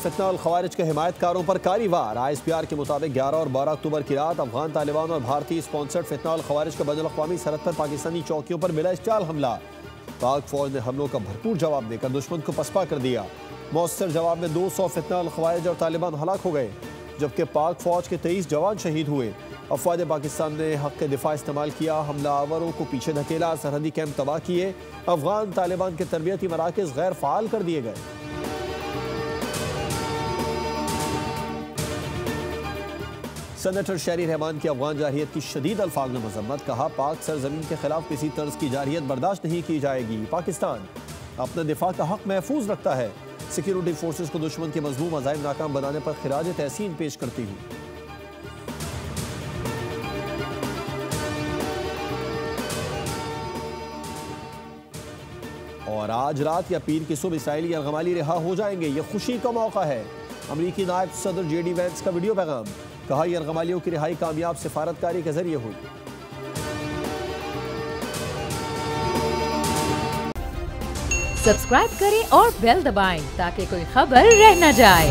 फितनाउल खवारिज के हिमायतकारों पर कारी-वार। ISPR के मुताबिक 11 और 12 अक्टूबर की रात अफगान तालिबान और भारतीय स्पॉन्सर्ड फितनाउल खवारिज का बैनुल-अक़वामी सरहद पर पाकिस्तानी चौकियों पर मिला इश्तियाल हमला। पाक फौज ने हमलों का भरपूर जवाब देकर दुश्मन को पसपा कर दिया। मौसर जवाब में 200 फितनाउल खवारिज और तालिबान हलाक हो गए, जबकि पाक फौज के 23 जवान शहीद हुए। अफवाज पाकिस्तान ने हक के दिफा इस्तेमाल किया, हमलावरों को पीछे धकेला, सरहदी कैंप तबाह किए। अफगान तालिबान के तरबियती मराकज़ गैर फ़ाल कर दिए गए। सेनेटर शहरी रहमान की अफगान जारहियत की शदीद अल्फाज में मजम्मत। कहा, पाक सरजमीन के खिलाफ किसी तर्ज की जारहियत बर्दाश्त नहीं की जाएगी। पाकिस्तान अपने दिफा का हक महफूज रखता है। सिक्योरिटी फोर्सेस को दुश्मन के मजमूम अज़ाइम नाकाम बनाने पर खिराज तहसीन पेश करती हूँ। और आज रात या पीर की सुबह इसराइली यरगमाली रिहा हो जाएंगे, ये खुशी का मौका है। अमरीकी नायब सदर JD वैंस का वीडियो पैगाम। कहा, यरगमालियों की रिहाई कामयाब सिफारतकारी के जरिए हुई। सब्सक्राइब करें और बेल दबाएं ताकि कोई खबर रह न जाए।